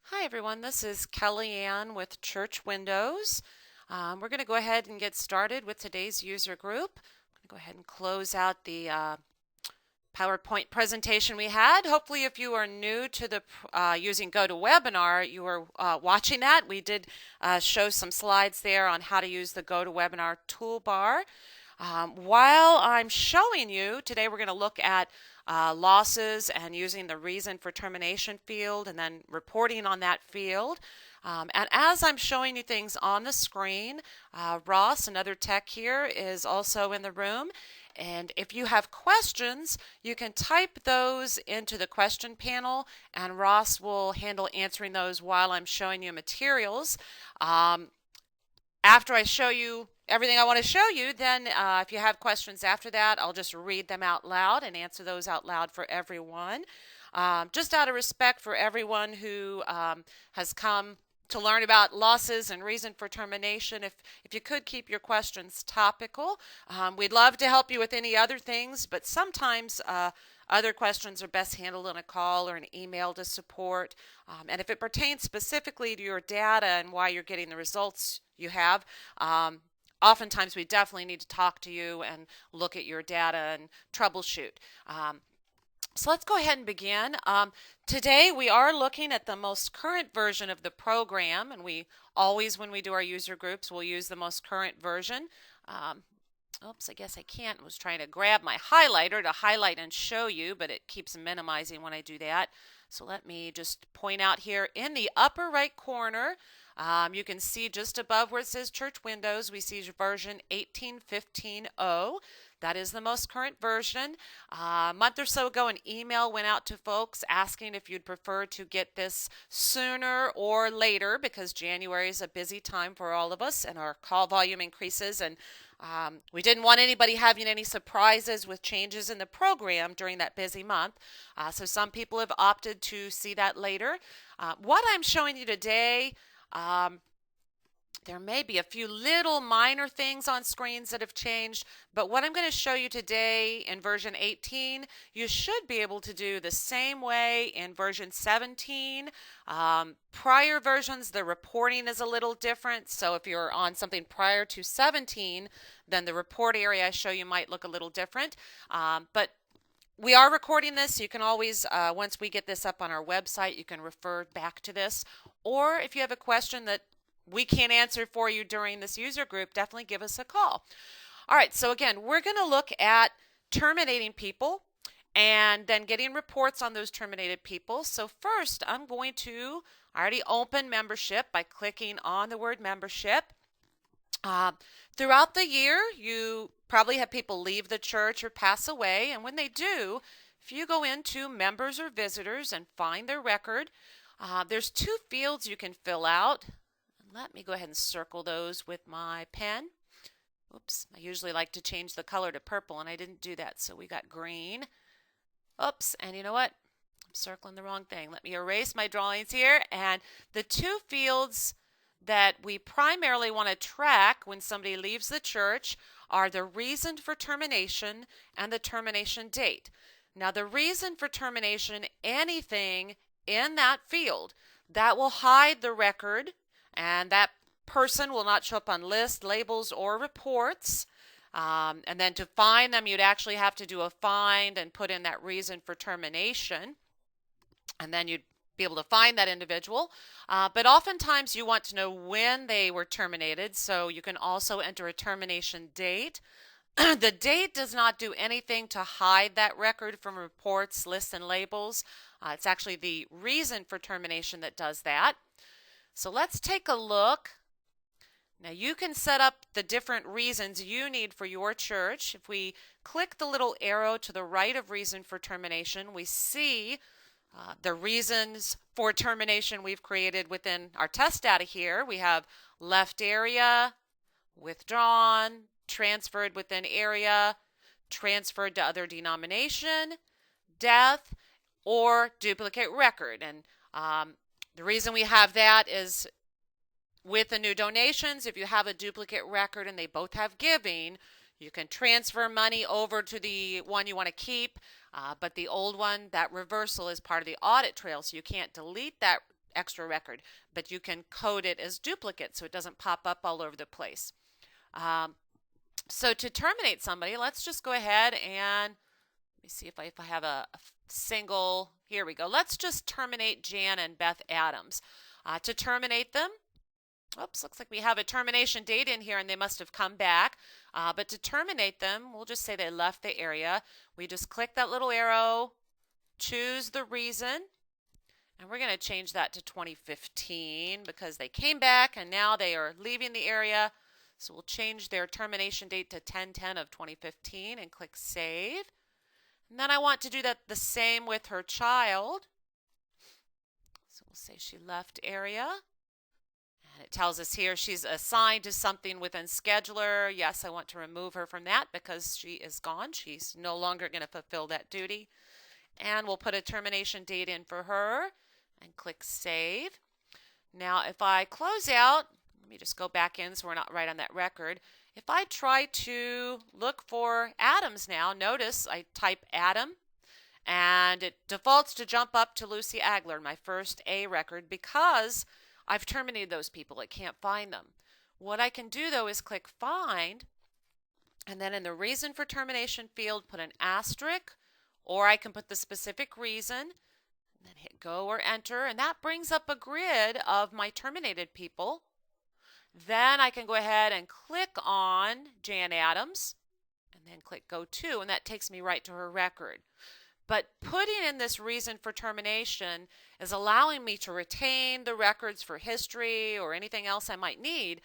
Hi everyone, this is Kellyanne with Church Windows. We're going to go ahead and get started with today's user group. I'm going to go ahead and close out the PowerPoint presentation we had. Hopefully, if you are new to the using GoToWebinar, you are watching that. We did show some slides there on how to use the GoToWebinar toolbar. While I'm showing you, today we're going to look at losses and using the reason for termination field and then reporting on that field. And as I'm showing you things on the screen, Ross, another tech here, is also in the room. And if you have questions, you can type those into the question panel, and Ross will handle answering those while I'm showing you materials. After I show you everything I want to show you, then if you have questions after that, I'll just read them out loud and answer those out loud for everyone. Just out of respect for everyone who has come to learn about losses and reason for termination, if you could keep your questions topical. We'd love to help you with any other things, but sometimes other questions are best handled in a call or an email to support. And if it pertains specifically to your data and why you're getting the results you have, oftentimes we definitely need to talk to you and look at your data and troubleshoot. So let's go ahead and begin. Today we are looking at the most current version of the program, and we always, when we do our user groups, we'll use the most current version. Oops, I guess I can't. I was trying to grab my highlighter to highlight and show you, but it keeps minimizing when I do that. So let me just point out here in the upper right corner, you can see just above where it says Church Windows, we see version 18.15.0. That is the most current version. A month or so ago, an email went out to folks asking if you'd prefer to get this sooner or later, because January is a busy time for all of us and our call volume increases, and we didn't want anybody having any surprises with changes in the program during that busy month. So some people have opted to see that later. What I'm showing you today, there may be a few little minor things on screens that have changed, but what I'm going to show you today in version 18, you should be able to do the same way in version 17. Prior versions, the reporting is a little different, so if you're on something prior to 17, then the report area I show you might look a little different. But we are recording this, so you can always, once we get this up on our website, you can refer back to this. Or if you have a question that we can't answer for you during this user group, definitely give us a call. All right, so again, we're going to look at terminating people and then getting reports on those terminated people. So first, I already opened membership by clicking on the word membership. Throughout the year, you probably have people leave the church or pass away, and when they do, if you go into members or visitors and find their record, there's two fields you can fill out. Let me go ahead and circle those with my pen. Oops, I usually like to change the color to purple, and I didn't do that, so we got green. Oops, and you know what? I'm circling the wrong thing. Let me erase my drawings here. And the two fields that we primarily want to track when somebody leaves the church are the reason for termination and the termination date. Now, the reason for termination, anything in that field that will hide the record, and that person will not show up on lists, labels, or reports. And then to find them, you'd actually have to do a find and put in that reason for termination. And then you'd be able to find that individual. But oftentimes you want to know when they were terminated, so you can also enter a termination date. The date does not do anything to hide that record from reports, lists, and labels. It's actually the reason for termination that does that. So let's take a look. Now you can set up the different reasons you need for your church. If we click the little arrow to the right of reason for termination, we see the reasons for termination we've created within our test data here. We have left area, withdrawn, transferred within area, transferred to other denomination, death, or duplicate record. And the reason we have that is with the new donations, if you have a duplicate record and they both have giving, you can transfer money over to the one you want to keep, but the old one, that reversal is part of the audit trail, so you can't delete that extra record, but you can code it as duplicate so it doesn't pop up all over the place. Um, so to terminate somebody, let's just go ahead and let me see if I have a single. Here we go. Let's just terminate Jan and Beth Adams. To terminate them, oops, looks like we have a termination date in here and they must have come back. But to terminate them, we'll just say they left the area. We just click that little arrow, choose the reason, and we're going to change that to 2015 because they came back and now they are leaving the area. So we'll change their termination date to 10/10 of 2015 and click Save. And then I want to do that the same with her child. So we'll say she left area. And it tells us here she's assigned to something within scheduler. Yes, I want to remove her from that because she is gone. She's no longer going to fulfill that duty. And we'll put a termination date in for her and click Save. Now, if I close out, let me just go back in so we're not right on that record. If I try to look for Adams now, notice I type Adam and it defaults to jump up to Lucy Agler, my first A record, because I've terminated those people. I can't find them. What I can do though is click Find, and then in the reason for termination field put an asterisk, or I can put the specific reason, and then hit Go or Enter, and that brings up a grid of my terminated people. Then I can go ahead and click on Jan Adams and then click Go To, and that takes me right to her record. But putting in this reason for termination is allowing me to retain the records for history or anything else I might need,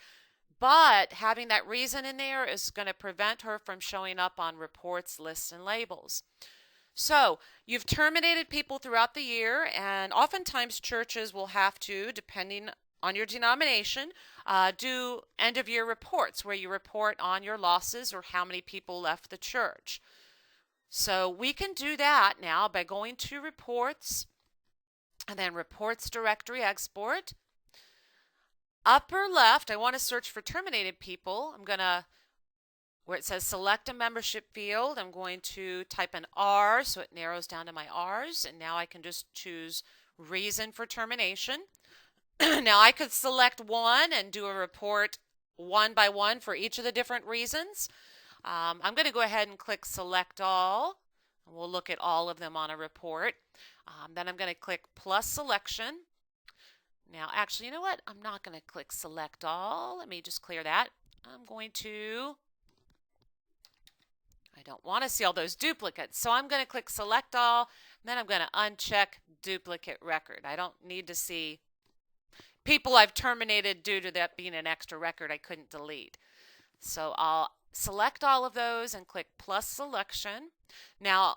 but having that reason in there is going to prevent her from showing up on reports, lists, and labels. So you've terminated people throughout the year, and oftentimes churches will have to, depending on your denomination, do end-of-year reports where you report on your losses or how many people left the church. So we can do that now by going to Reports and then Reports Directory Export. Upper left, I want to search for terminated people. I'm going to, where it says Select a Membership field, I'm going to type an R so it narrows down to my R's, and now I can just choose Reason for Termination. Now I could select one and do a report one by one for each of the different reasons. I'm going to go ahead and click Select All, and we'll look at all of them on a report. Then I'm going to click Plus Selection. Now actually, you know what? I'm not going to click Select All. Let me just clear that. I'm going to, I don't want to see all those duplicates, so I'm going to click Select All, and then I'm going to uncheck Duplicate Record. I don't need to see people I've terminated due to that being an extra record I couldn't delete. So I'll select all of those and click Plus Selection. Now,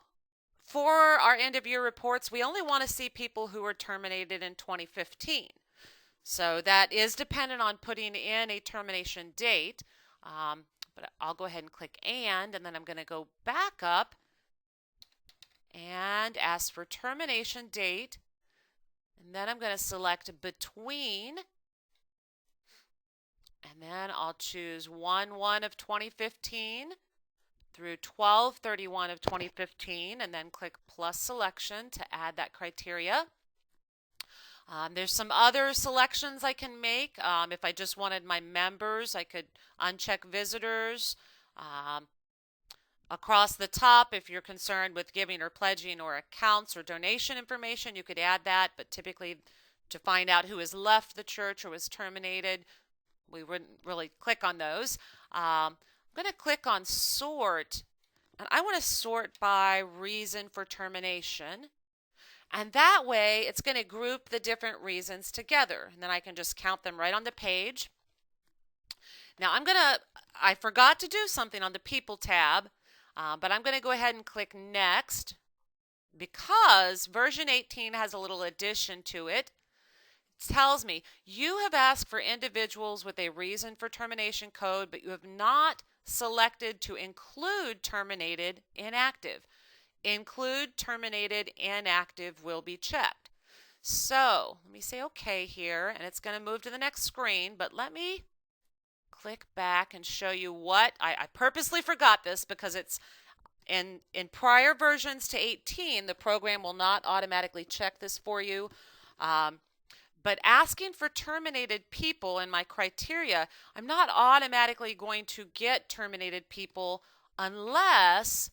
for our end-of-year reports, we only want to see people who were terminated in 2015. So that is dependent on putting in a termination date. But I'll go ahead and click and then I'm going to go back up and ask for termination date. And then I'm going to select Between, and then I'll choose 1/1 of 2015 through 12/31 of 2015, and then click Plus Selection to add that criteria. There's some other selections I can make. If I just wanted my members, I could uncheck visitors. Across the top, if you're concerned with giving or pledging or accounts or donation information, you could add that, but typically to find out who has left the church or was terminated, we wouldn't really click on those. I'm going to click on Sort, and I want to sort by reason for termination. And that way, it's going to group the different reasons together, and then I can just count them right on the page. Now I forgot to do something on the People tab. But I'm going to go ahead and click Next because version 18 has a little addition to it. It tells me you have asked for individuals with a reason for termination code, but you have not selected to include terminated inactive. Include terminated inactive will be checked. So let me say OK here, and it's going to move to the next screen, but let me click back and show you what I purposely forgot this because it's in prior versions to 18 the program will not automatically check this for you, But asking for terminated people in my criteria, I'm not automatically going to get terminated people unless,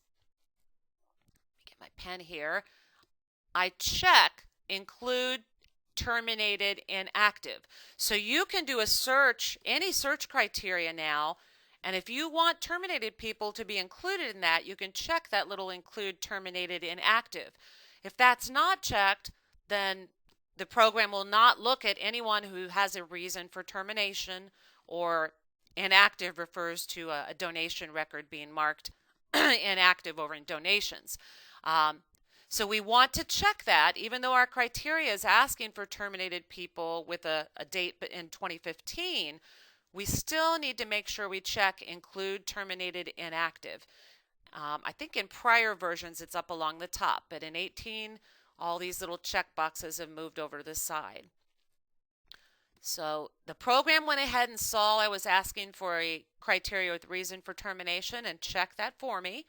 let me get my pen here, I check include terminated inactive. So you can do a search, any search criteria now, and if you want terminated people to be included in that, you can check that little include terminated inactive. If that's not checked, then the program will not look at anyone who has a reason for termination, or inactive refers to a donation record being marked inactive over in donations. Um, so we want to check that, even though our criteria is asking for terminated people with a date in 2015, we still need to make sure we check include terminated inactive. I think in prior versions it's up along the top, but in 18, all these little check boxes have moved over to the side. So the program went ahead and saw I was asking for a criteria with reason for termination and checked that for me.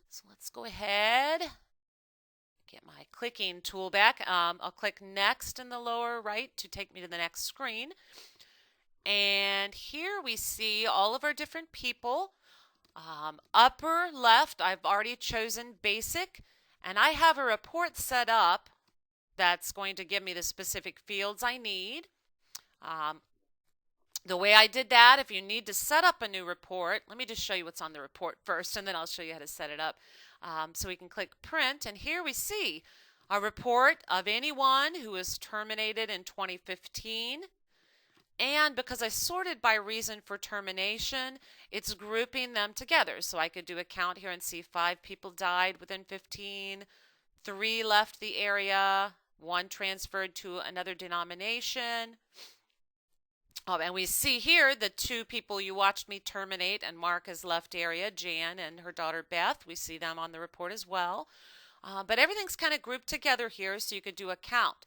So let's go ahead, get my clicking tool back. I'll click next in the lower right to take me to the next screen. And here we see all of our different people. Upper left, I've already chosen basic, and I have a report set up that's going to give me the specific fields I need. The way I did that, if you need to set up a new report, let me just show you what's on the report first, and then I'll show you how to set it up. So we can click print, and here we see a report of anyone who was terminated in 2015. And because I sorted by reason for termination, it's grouping them together. So I could do a count here and see 5 people died within 15, 3 left the area, 1 transferred to another denomination. And we see here the 2 people you watched me terminate and mark as left area, Jan and her daughter Beth. We see them on the report as well. But everything's kind of grouped together here so you could do a count.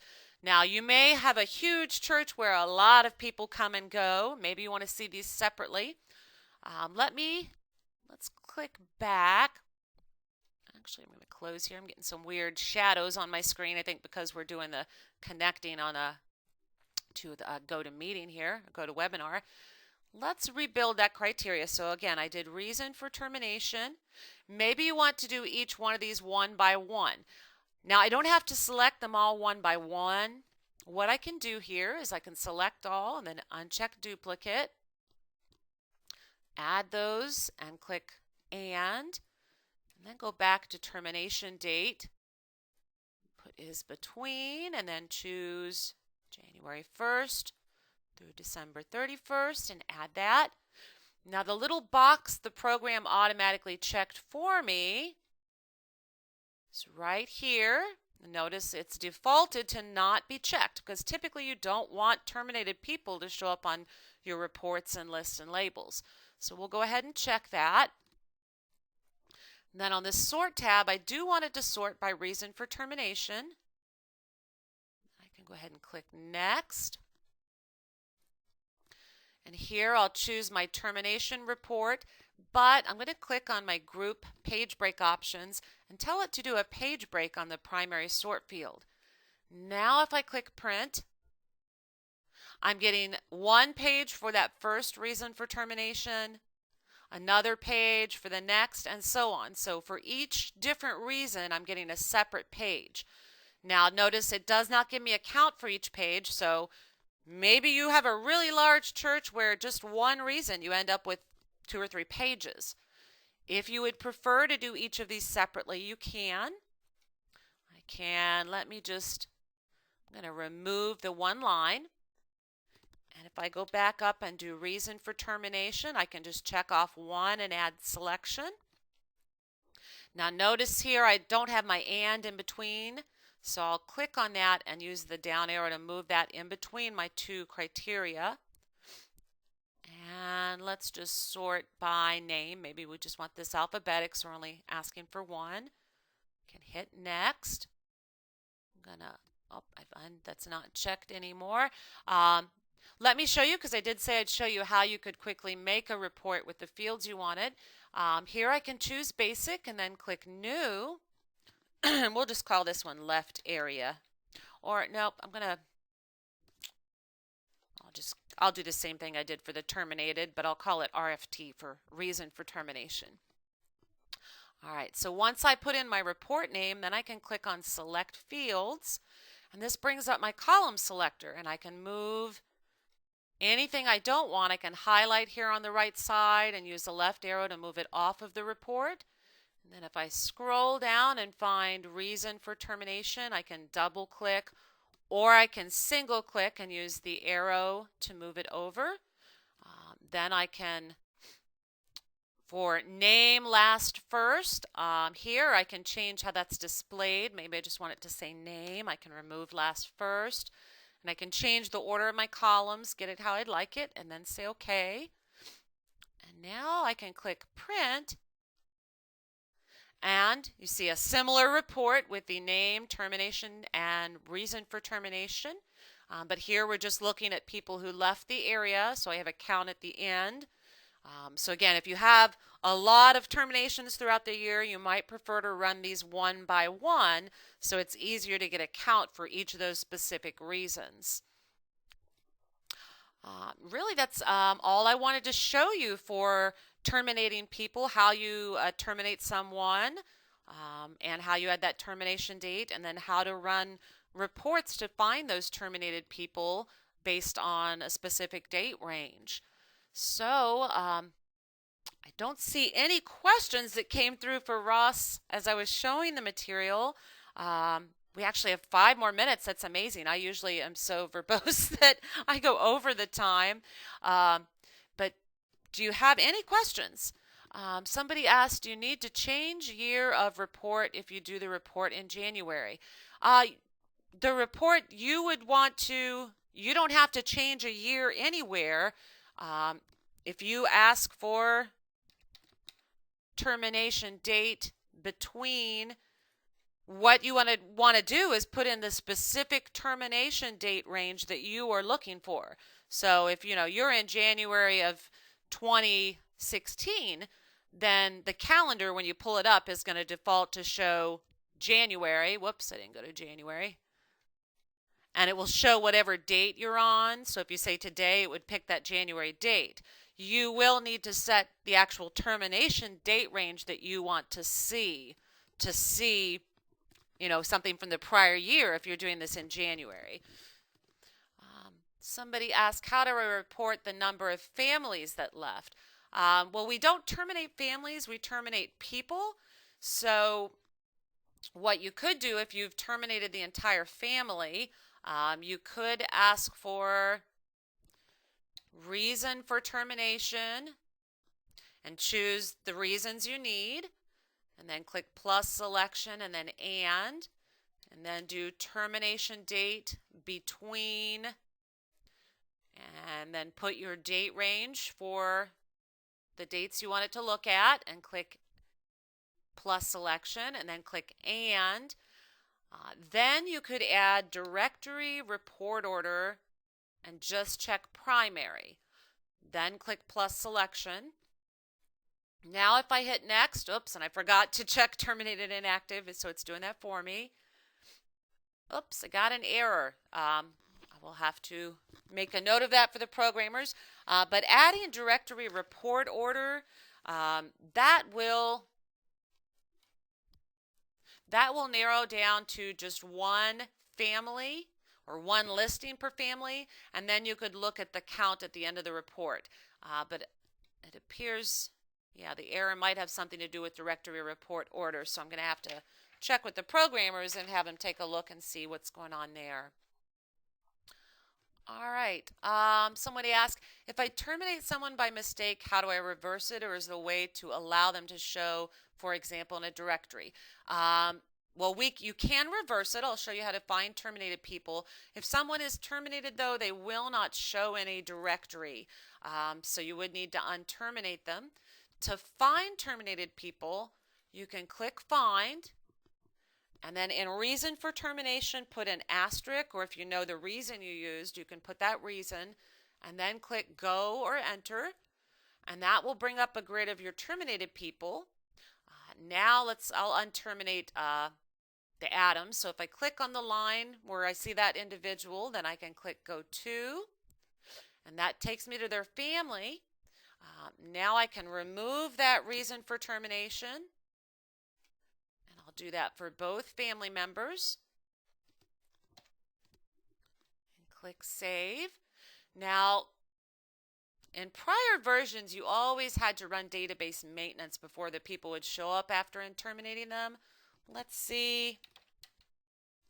Now, you may have a huge church where a lot of people come and go. Maybe you want to see these separately. Let's click back. Actually, I'm going to close here. I'm getting some weird shadows on my screen, I think because we're doing the connecting on to the GoToMeeting here, GoToWebinar. Let's rebuild that criteria. So again, I did reason for termination. Maybe you want to do each one of these one by one. Now, I don't have to select them all one by one. What I can do here is I can select all and then uncheck duplicate, add those and click and then go back to termination date, put is between, and then choose January 1st through December 31st and add that. Now the little box the program automatically checked for me is right here. Notice it's defaulted to not be checked because typically you don't want terminated people to show up on your reports and lists and labels. So we'll go ahead and check that. And then on the sort tab, I do want it to sort by reason for termination. I can go ahead and click next. And here I'll choose my termination report, but I'm going to click on my group page break options and tell it to do a page break on the primary sort field. Now if I click print, I'm getting one page for that first reason for termination, another page for the next, and so on. So for each different reason, I'm getting a separate page. Now notice it does not give me a count for each page, so maybe you have a really large church where just one reason you end up with 2 or 3 pages. If you would prefer to do each of these separately, you can. I'm going to remove the one line. And if I go back up and do reason for termination, I can just check off one and add selection. Now notice here I don't have my and in between. So I'll click on that and use the down arrow to move that in between my 2 criteria. And let's just sort by name. Maybe we just want this alphabetic, so we're only asking for one. Can hit next. That's not checked anymore. Let me show you, because I did say I'd show you how you could quickly make a report with the fields you wanted. Here I can choose basic and then click new. We'll just call this one left area. Or nope, I'm going to I'll do the same thing I did for the terminated, but I'll call it RFT for reason for termination. All right, so once I put in my report name, then I can click on Select Fields, and this brings up my column selector, and I can move anything I don't want. I can highlight here on the right side and use the left arrow to move it off of the report. And then if I scroll down and find reason for termination, I can double click, or I can single click and use the arrow to move it over. Then I can, for name last first, here I can change how that's displayed. Maybe I just want it to say name. I can remove last first. And I can change the order of my columns, get it how I'd like it, and then say OK. And now I can click Print. And you see a similar report with the name, termination, and reason for termination. But here we're just looking at people who left the area, so I have a count at the end. So again, if you have a lot of terminations throughout the year, you might prefer to run these one by one, so it's easier to get a count for each of those specific reasons. Really, that's all I wanted to show you for terminating people, how you terminate someone, and how you add that termination date, and then how to run reports to find those terminated people based on a specific date range. So I don't see any questions that came through for Ross as I was showing the material. We actually have 5 more minutes. That's amazing. I usually am so verbose that I go over the time. But do you have any questions? Somebody asked, do you need to change year of report if you do the report in January? The report you would want to, you don't have to change a year anywhere. If you ask for termination date between, what you want to do is put in the specific termination date range that you are looking for. So if you're in January of 2016, then the calendar when you pull it up is going to default to show January. Whoops, I didn't go to January. And it will show whatever date you're on. So if you say today, it would pick that January date. You will need to set the actual termination date range that you want to see something from the prior year if you're doing this in January. Somebody asked, how do I report the number of families that left? Well, we don't terminate families, we terminate people. So what you could do if you've terminated the entire family, you could ask for reason for termination and choose the reasons you need, and then click plus selection and then do termination date between, and then put your date range for the dates you want it to look at, and click plus selection and then click and. Then you could add directory report order and just check primary. Then click plus selection. Now if I hit next, oops, and I forgot to check terminated inactive, so it's doing that for me. Oops, I got an error. I will have to make a note of that for the programmers. But adding directory report order, that will narrow down to just one family or one listing per family, and then you could look at the count at the end of the report. But it appears, yeah, the error might have something to do with directory report order, so I'm going to have to check with the programmers and have them take a look and see what's going on there. All right, somebody asked, if I terminate someone by mistake, how do I reverse it, or is there a way to allow them to show, for example, in a directory? Well, you can reverse it. I'll show you how to find terminated people. If someone is terminated, though, they will not show in a directory, so you would need to unterminate them. To find terminated people, you can click Find, and then in reason for termination, put an asterisk, or if you know the reason you used, you can put that reason, and then click Go or Enter, and that will bring up a grid of your terminated people. Now I'll unterminate the atoms. So if I click on the line where I see that individual, then I can click Go To. and that takes me to their family. Now I can remove that reason for termination, and I'll do that for both family members. And click Save. Now, in prior versions, you always had to run database maintenance before the people would show up after terminating them. Let's see.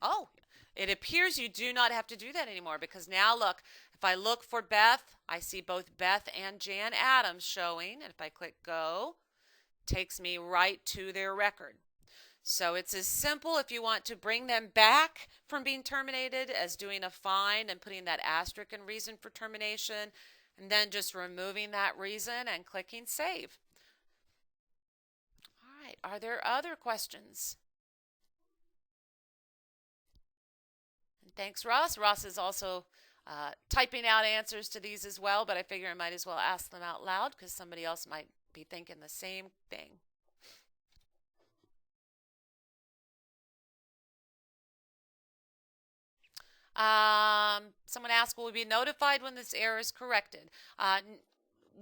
Oh, it appears you do not have to do that anymore, because now look, if I look for Beth, I see both Beth and Jan Adams showing, and if I click Go, it takes me right to their record. So it's as simple, if you want to bring them back from being terminated, as doing a find and putting that asterisk in reason for termination, and then just removing that reason and clicking Save. All right, are there other questions? And thanks, Ross. Ross is also typing out answers to these as well, but I figure I might as well ask them out loud because somebody else might be thinking the same thing. Someone asked, will we be notified when this error is corrected?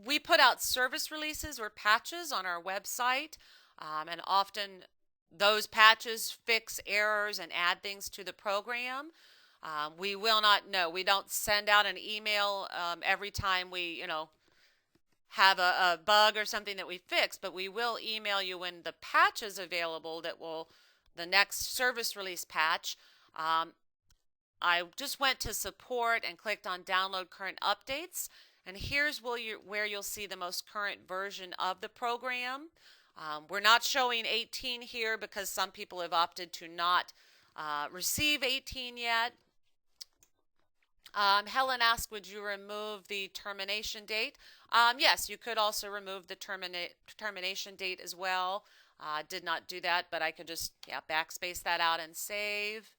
We put out service releases or patches on our website, and often those patches fix errors and add things to the program. We will not know. We don't send out an email every time we, have a bug or something that we fix, but we will email you when the patch is available the next service release patch. I just went to support and clicked on download current updates, and here's where you'll see the most current version of the program. We're not showing 18 here because some people have opted to not receive 18 yet. Helen asked, would you remove the termination date? Yes, you could also remove the termination date as well. Did not do that, but I could just backspace that out and save.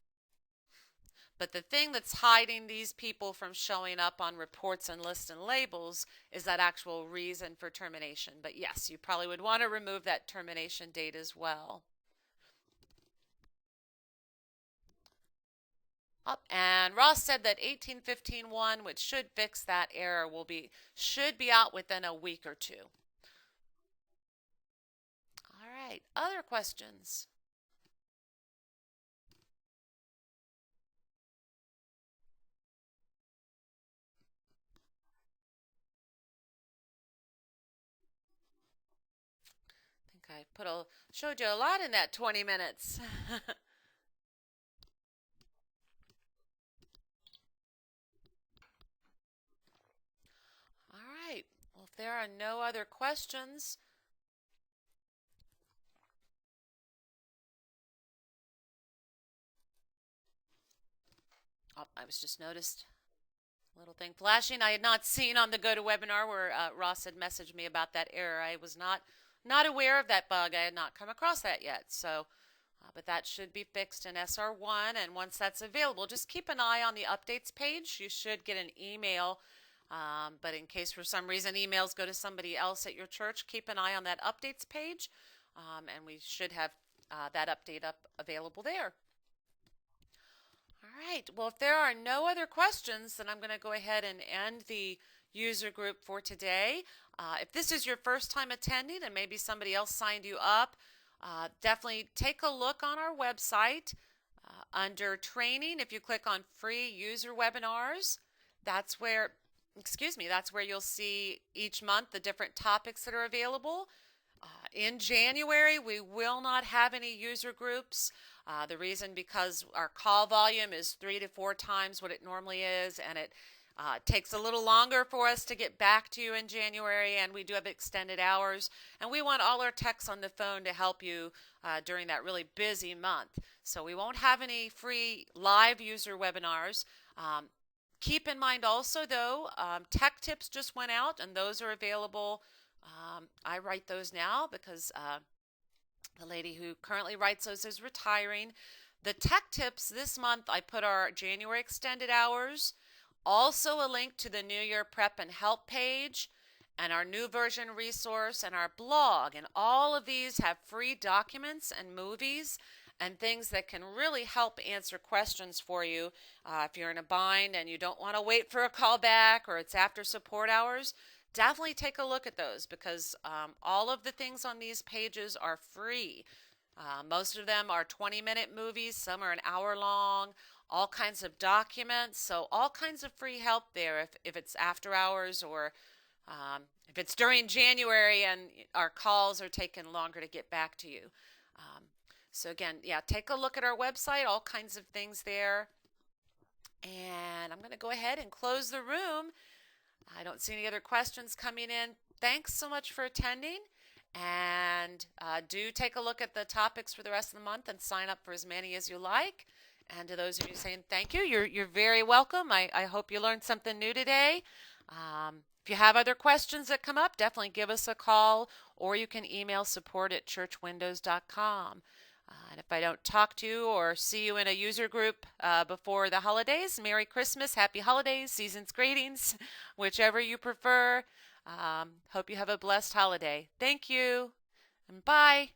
But the thing that's hiding these people from showing up on reports and lists and labels is that actual reason for termination. But yes, you probably would want to remove that termination date as well. And Ross said that 18.15.1, which should fix that error, should be out within a week or two. All right, other questions? I think I showed you a lot in that 20 minutes. All right. Well, if there are no other questions, I was just noticed a little thing flashing. I had not seen on the GoToWebinar where Ross had messaged me about that error. I was not aware of that bug. I had not come across that yet. So, but that should be fixed in SR1, and once that's available, just keep an eye on the updates page. You should get an email, but in case for some reason emails go to somebody else at your church, keep an eye on that updates page, and we should have that update available there. All right, well, if there are no other questions, then I'm going to go ahead and end the user group for today. If this is your first time attending and maybe somebody else signed you up, definitely take a look on our website. Under training, if you click on free user webinars, that's where you'll see each month the different topics that are available. In January, we will not have any user groups. The reason because our call volume is 3 to 4 times what it normally is, and it takes a little longer for us to get back to you in January, and we do have extended hours, and we want all our techs on the phone to help you during that really busy month. So we won't have any free live user webinars. Keep in mind also, though, tech tips just went out, and those are available. I write those now because the lady who currently writes those is retiring. The tech tips this month, I put our January extended hours, also a link to the New Year Prep and Help page, and our new version resource, and our blog. And all of these have free documents and movies and things that can really help answer questions for you. If you're in a bind and you don't want to wait for a call back or it's after support hours, definitely take a look at those because all of the things on these pages are free. Most of them are 20-minute movies, some are an hour long, all kinds of documents, so all kinds of free help there if it's after hours or if it's during January and our calls are taking longer to get back to you. Um, so again, yeah, take a look at our website, all kinds of things there. And I'm going to go ahead and close the room. I don't see any other questions coming in. Thanks so much for attending. And do take a look at the topics for the rest of the month and sign up for as many as you like. And to those of you saying thank you, you're very welcome. I hope you learned something new today. If you have other questions that come up, definitely give us a call or you can email support@churchwindows.com. And if I don't talk to you or see you in a user group before the holidays, Merry Christmas, Happy Holidays, Season's Greetings, whichever you prefer. Hope you have a blessed holiday. Thank you, and bye.